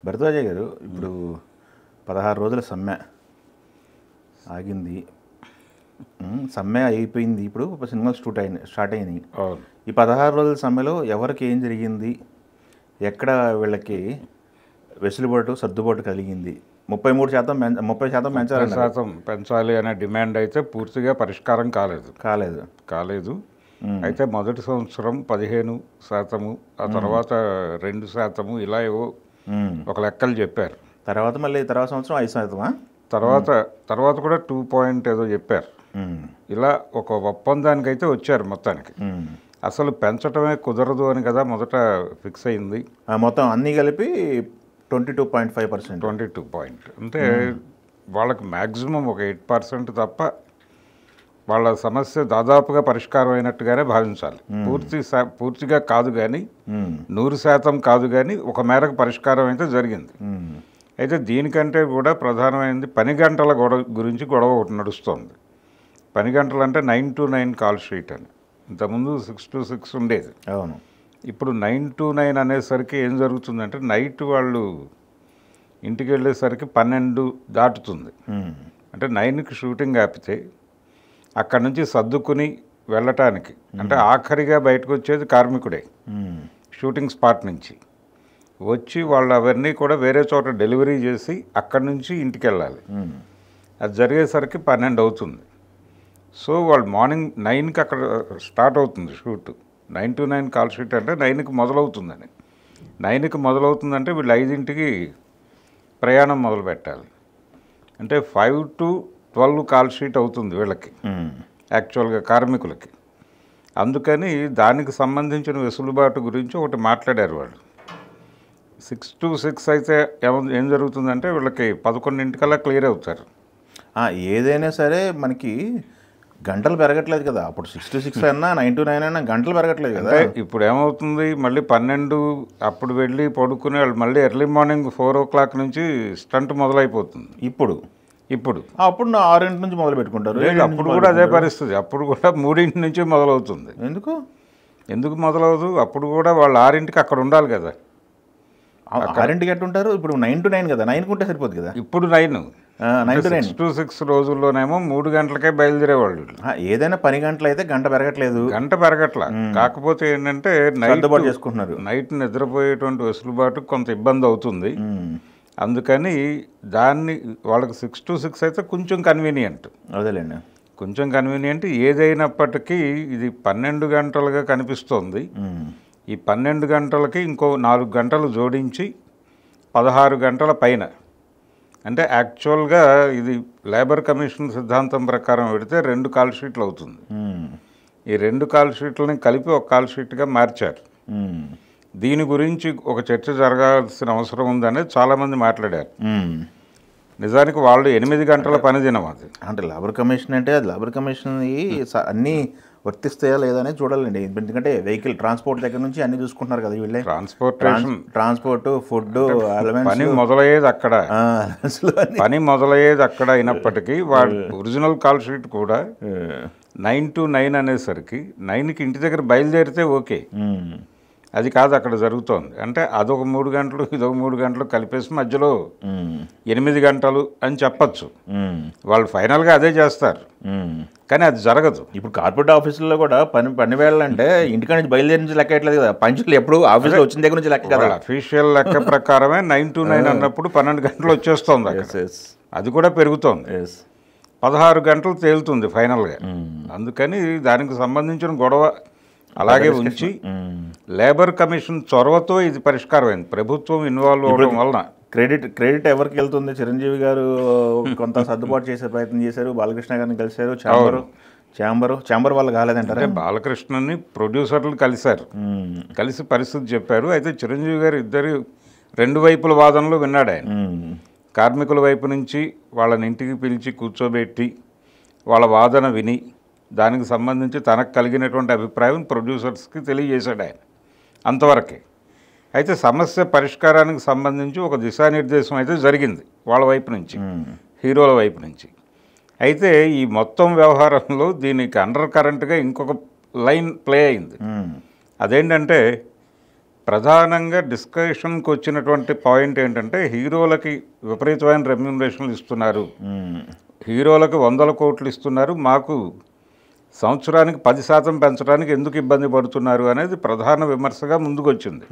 భరద్వాజయ్య గారు ఇప్పుడు 16 రోజుల సమ్మె ఆగింది. సమ్మె అయిపోయింది. ఇప్పుడు సినిమాలు స్టార్ట్ అయినాయి. ఈ 16 రోజుల సమ్మెలో ఎవరికి ఏం జరిగింది, ఎక్కడ వీళ్ళకి వెసులుబాటు సర్దుబాటు కలిగింది? 30% పెంచాలి అనే డిమాండ్ అయితే పూర్తిగా పరిష్కారం కాలేదు. అయితే మొదటి సంవత్సరం 15%, ఆ తర్వాత 2% ఇలా ఏవో ఒక లెక్కలు చెప్పారు. తర్వాత సంవత్సరం 5%. తర్వాత కూడా 2 పాయింట్ ఏదో చెప్పారు. ఇలా ఒక ఒప్పందానికి అయితే వచ్చారు మొత్తానికి. అసలు పెంచడమే కుదరదు అని కదా మొదట ఫిక్స్ అయింది. మొత్తం అన్నీ కలిపి 22.5%. 22 పాయింట్ అంటే వాళ్ళకి మ్యాక్సిమం ఒక 8% తప్ప వాళ్ళ సమస్య దాదాపుగా పరిష్కారం అయినట్టుగానే భావించాలి. పూర్తిగా కాదు కానీ 100% కాదు కానీ ఒక మేరకు పరిష్కారం అయితే జరిగింది. అయితే దీనికంటే కూడా ప్రధానమైనది పని గంటల గురించి గొడవ ఒకటి నడుస్తోంది. పని గంటలు అంటే 9 to 9 కాల్ షీట్ అని. ఇంతకుముందు 6 to 6 ఉండేది. అవును. ఇప్పుడు 9 to 9 అనేసరికి ఏం జరుగుతుందంటే నైట్ వాళ్ళు ఇంటికి వెళ్ళేసరికి 12 దాటుతుంది. అంటే 9కి షూటింగ్ ఆపితే అక్కడి నుంచి సర్దుకుని వెళ్ళటానికి అంటే ఆఖరిగా బయటకు వచ్చేది కార్మికుడే. షూటింగ్ స్పాట్ నుంచి వచ్చి వాళ్ళు అవన్నీ కూడా వేరే చోట డెలివరీ చేసి అక్కడి నుంచి ఇంటికి వెళ్ళాలి. అది జరిగేసరికి 12 అవుతుంది. సో వాళ్ళు మార్నింగ్ 9కి అక్కడ స్టార్ట్ అవుతుంది షూట్. 9 to 9 కాల్ షీట్ అంటే 9కి మొదలవుతుందని. 9కి మొదలవుతుందంటే వీళ్ళు 5ంటికి ప్రయాణం మొదలు పెట్టాలి. అంటే 5 to 12 కాల్ షీట్ అవుతుంది వీళ్ళకి యాక్చువల్గా కార్మికులకి. అందుకని దానికి సంబంధించిన వెసులుబాటు గురించి ఒకటి మాట్లాడారు వాళ్ళు. 6 to 6 అయితే ఏం జరుగుతుందంటే వీళ్ళకి 11ంటికల్లా క్లియర్ అవుతారు. ఏదైనా సరే మనకి గంటలు పెరగట్లేదు కదా. అప్పుడు 6 to 6 అన్నా 9 to 9 అన్నా గంటలు పెరగట్లేదు కదా. ఇప్పుడు ఏమవుతుంది, మళ్ళీ 12 అప్పుడు వెళ్ళి పడుకునే వాళ్ళు మళ్ళీ ఎర్లీ మార్నింగ్ 4 o'clock నుంచి స్టంట్ మొదలైపోతుంది. ఇప్పుడు అప్పుడు 6 నుంచి మొదలు పెట్టుకుంటారు. అప్పుడు కూడా అదే పరిస్థితి. అప్పుడు కూడా 3 నుంచి మొదలవుతుంది. ఎందుకు మొదలవుతుంది? అప్పుడు కూడా వాళ్ళు 6ంటికి అక్కడ ఉండాలి కదా. 6ంటికి ఎట్టుంటారు? ఇప్పుడు 9 to 9 కదా. 9కి ఉంటే సరిపోదు కదా. ఇప్పుడు 9 to 6 రోజుల్లోనేమో 3 గంటలకే బయలుదేరేవాళ్ళు. ఏదైనా పని గంటలు అయితే గంట పెరగట్లా. కాకపోతే ఏంటంటే చేసుకుంటున్నారు. నైట్ నిద్రపోయేటువంటి వెసులుబాటు కొంత ఇబ్బంది అవుతుంది. అందుకని దాన్ని వాళ్ళకి 6 to 6 అయితే కొంచెం కన్వీనియంట్. అదేలేండి, కొంచెం కన్వీనియంట్. ఏదైనప్పటికీ ఇది 12 గంటలుగా కనిపిస్తోంది. ఈ 12 గంటలకి ఇంకో 4 గంటలు జోడించి 16 గంటల పైన. అంటే యాక్చువల్గా ఇది లేబర్ కమిషన్ సిద్ధాంతం ప్రకారం పెడితే 2 కాల్ షీట్లు అవుతుంది. ఈ 2 కాల్ షీట్లని కలిపి ఒక కాల్ షీట్గా మార్చారు. దీని గురించి ఒక చర్చ జరగాల్సిన అవసరం ఉందని చాలామంది మాట్లాడారు. నిజానికి వాళ్ళు 8 గంటల పని దినం అది. అంటే లేబర్ కమిషన్ అంటే అది లేబర్ కమిషన్ అన్నీ వర్తిస్తాయా లేదా అనేది చూడాలండి. ఎందుకంటే వెహికల్ ట్రాన్స్పోర్ట్ దగ్గర నుంచి అన్ని చూసుకుంటున్నారు కదా వీళ్ళే. ట్రాన్స్పోర్ట్, ఫుడ్, పని మొదలయ్యేది అక్కడ అయినప్పటికీ వాళ్ళు ఒరిజినల్ కాల్ షీట్ కూడా 9 to 9 అనేసరికి 9కి ఇంటి దగ్గర బయలుదేరితే ఓకే. అది కాదు అక్కడ జరుగుతోంది. అంటే అదొక 3 గంటలు ఇదొక 3 గంటలు కలిపేసి మధ్యలో 8 గంటలు అని చెప్పచ్చు. వాళ్ళు ఫైనల్గా అదే చేస్తారు, కానీ అది జరగదు. ఇప్పుడు కార్పొరేట్ ఆఫీసుల్లో కూడా పని వేళలంటే ఇంటికాడ నుంచి బయలుదేరి నుంచి లెక్క ఎట్లేదు కదా. పంచులు ఎప్పుడు ఆఫీస్లో వచ్చిన దగ్గర నుంచి లెక్క కదా. అఫీషియల్ లెక్క ప్రకారమే 9 to 9 అన్నప్పుడు 12 గంటలు వచ్చేస్తుంది. అది కూడా పెరుగుతోంది. 16 గంటలు తేలుతుంది ఫైనల్గా. అందుకని దానికి సంబంధించిన గొడవ అలాగే ఉంచి లేబర్ కమిషన్ చొరవతో ఇది పరిష్కారం అయింది. ప్రభుత్వం ఇన్వాల్వ్ అవ్వడం వలన క్రెడిట్ ఎవరికి వెళ్తుంది? చిరంజీవి గారు కొంత సర్దుబాటు చేసే ప్రయత్నం చేశారు. బాలకృష్ణ గారిని కలిశారు. ఛాంబర్ వాళ్ళు కాలేదంటారు. అంటే బాలకృష్ణని ప్రొడ్యూసర్లు కలిసి పరిస్థితి చెప్పారు. అయితే చిరంజీవి గారు 2 వైపుల వాదనలు విన్నాడు ఆయన. కార్మికుల వైపు నుంచి వాళ్ళని ఇంటికి పిలిచి కూర్చోబెట్టి వాళ్ళ వాదన విని దానికి సంబంధించి తనకు కలిగినటువంటి అభిప్రాయం ప్రొడ్యూసర్స్కి తెలియజేశాడు ఆయన. అంతవరకే. అయితే సమస్య పరిష్కారానికి సంబంధించి ఒక దిశానిర్దేశం అయితే జరిగింది వాళ్ళ వైపు నుంచి, హీరోల వైపు నుంచి. అయితే ఈ మొత్తం వ్యవహారంలో దీనికి అండర్ కరెంట్గా ఇంకొక లైన్ ప్లే అయింది. అదేంటంటే ప్రధానంగా డిస్కషన్కి వచ్చినటువంటి పాయింట్ ఏంటంటే హీరోలకి విపరీతమైన రెమ్యూనరేషన్లు ఇస్తున్నారు, హీరోలకు 100 కోట్లు ఇస్తున్నారు, మాకు సంవత్సరానికి 10% పెంచడానికి ఎందుకు ఇబ్బంది పడుతున్నారు అనేది ప్రధాన విమర్శగా ముందుకు వచ్చింది.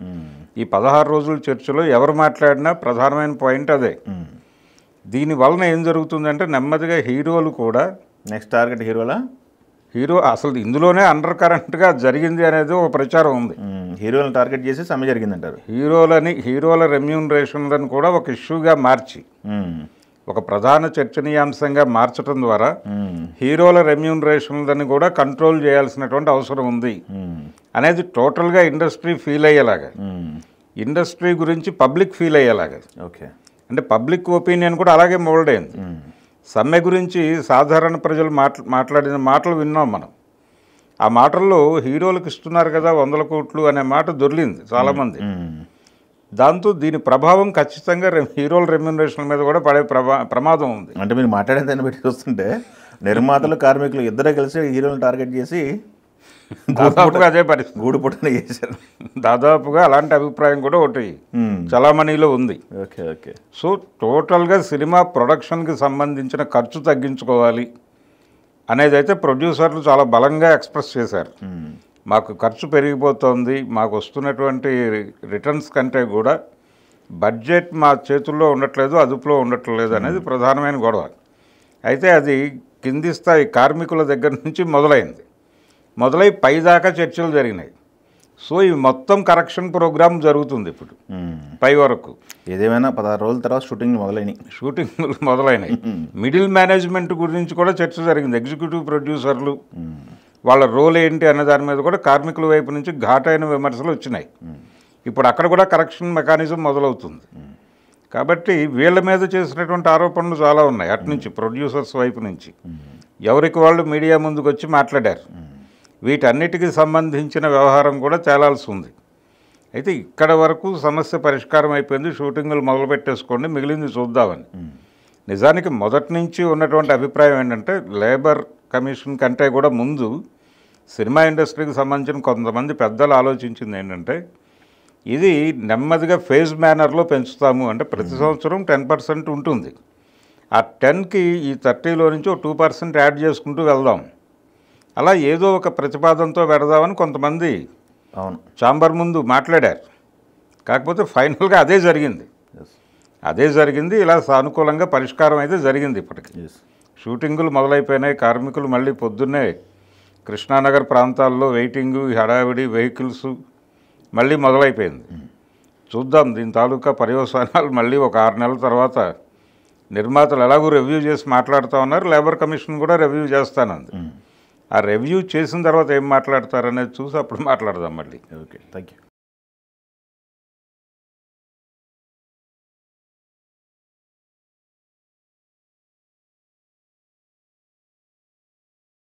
ఈ 16 రోజుల చర్చలో ఎవరు మాట్లాడినా ప్రధానమైన పాయింట్ అదే. దీనివలన ఏం జరుగుతుందంటే నెమ్మదిగా హీరోలు కూడా నెక్స్ట్ టార్గెట్ హీరో అసలు ఇందులోనే అండర్ కరెంట్గా జరిగింది అనేది ఒక ప్రచారం ఉంది. హీరోలను టార్గెట్ చేసి సమ్మె జరిగిందంటారు. హీరోల రెమ్యూనరేషన్లను కూడా ఒక ఇష్యూగా మార్చి ఒక ప్రధాన చర్చనీయాంశంగా మార్చడం ద్వారా హీరోల రెమ్యూనరేషన్లను కూడా కంట్రోల్ చేయాల్సినటువంటి అవసరం ఉంది అనేది టోటల్గా ఇండస్ట్రీ ఫీల్ అయ్యేలాగా, ఇండస్ట్రీ గురించి పబ్లిక్ ఫీల్ అయ్యేలాగా. ఓకే, అంటే పబ్లిక్ ఒపీనియన్ కూడా అలాగే మోల్డ్ అయింది. సమ్మె గురించి సాధారణ ప్రజలు మాట్లాడిన మాటలు విన్నాం మనం. ఆ మాటల్లో హీరోలకు ఇస్తున్నారు కదా 100 కోట్లు అనే మాట దొర్లింది చాలామంది. దాంతో దీని ప్రభావం ఖచ్చితంగా హీరోల రెమ్యూనరేషన్ మీద కూడా పడే ప్రమాదం ఉంది. అంటే మీరు మాట్లాడే దాన్ని బట్టి చూస్తుంటే నిర్మాతలు కార్మికులు ఇద్దరే కలిసి హీరోలను టార్గెట్ చేసి దాదాపుగా అదే పరిస్థితి గూడుపుటన చేశారు. దాదాపుగా అలాంటి అభిప్రాయం కూడా ఒకటి చలామణిలో ఉంది. Okay okay. సో టోటల్గా సినిమా ప్రొడక్షన్కి సంబంధించిన ఖర్చు తగ్గించుకోవాలి అనేది అయితే ప్రొడ్యూసర్లు చాలా బలంగా ఎక్స్ప్రెస్ చేశారు. మాకు ఖర్చు పెరిగిపోతుంది, మాకు వస్తున్నటువంటి రిటర్న్స్ కంటే కూడా బడ్జెట్ మా చేతుల్లో ఉండట్లేదు, అదుపులో ఉండట్లేదు అనేది ప్రధానమైన గొడవ. అయితే అది కింది స్థాయి కార్మికుల దగ్గర నుంచి మొదలై పైదాకా చర్చలు జరిగినాయి. సో ఈ మొత్తం కరెక్షన్ ప్రోగ్రామ్ జరుగుతుంది ఇప్పుడు పై వరకు. ఏదేమైనా 16 రోజుల తర్వాత షూటింగ్లు మొదలైనాయి. మిడిల్ మేనేజ్మెంట్ గురించి కూడా చర్చ జరిగింది. ఎగ్జిక్యూటివ్ ప్రొడ్యూసర్లు వాళ్ళ రోల్ ఏంటి అనే దాని మీద కూడా కార్మికుల వైపు నుంచి ఘాటైన విమర్శలు వచ్చినాయి. ఇప్పుడు అక్కడ కూడా కరెక్షన్ మెకానిజం మొదలవుతుంది. కాబట్టి వీళ్ళ మీద చేసినటువంటి ఆరోపణలు చాలా ఉన్నాయి. అటునుంచి ప్రొడ్యూసర్స్ వైపు నుంచి ఎవరికి వాళ్ళు మీడియా ముందుకు వచ్చి మాట్లాడారు. వీటన్నిటికీ సంబంధించిన వ్యవహారం కూడా తేలాల్సి ఉంది. అయితే ఇక్కడ వరకు సమస్య పరిష్కారం అయిపోయింది, షూటింగులు మొదలుపెట్టేసుకోండి, మిగిలింది చూద్దామని. నిజానికి మొదటి నుంచి ఉన్నటువంటి అభిప్రాయం ఏంటంటే లేబర్ కమిషన్ కంటే కూడా ముందు సినిమా ఇండస్ట్రీకి సంబంధించిన కొంతమంది పెద్దలు ఆలోచించింది ఏంటంటే ఇది నెమ్మదిగా ఫేజ్ మేనర్లో పెంచుతాము. అంటే ప్రతి సంవత్సరం 10% ఉంటుంది. ఆ 10కి ఈ 30లో నుంచి 2% యాడ్ చేసుకుంటూ వెళ్దాం, అలా ఏదో ఒక ప్రతిపాదనతో పెడదామని కొంతమంది ఛాంబర్ ముందు మాట్లాడారు. కాకపోతే ఫైనల్గా అదే జరిగింది. ఇలా సానుకూలంగా పరిష్కారం అయితే జరిగింది. ఇప్పటికి షూటింగులు మొదలైపోయినాయి. కార్మికులు మళ్ళీ పొద్దున్నే కృష్ణానగర్ ప్రాంతాల్లో వెయిటింగు, హడావిడి, వెహికల్స్ మళ్ళీ మొదలైపోయింది. చూద్దాం దీని తాలూకా పర్యవసానాలు. మళ్ళీ ఒక 6 నెలల తర్వాత నిర్మాతలు ఎలాగూ రివ్యూ చేసి మాట్లాడుతూ ఉన్నారు. లేబర్ కమిషన్ కూడా రివ్యూ చేస్తానంది. ఆ రివ్యూ చేసిన తర్వాత ఏం మాట్లాడతారనేది చూసి అప్పుడు మాట్లాడదాం మళ్ళీ. Okay, thank you.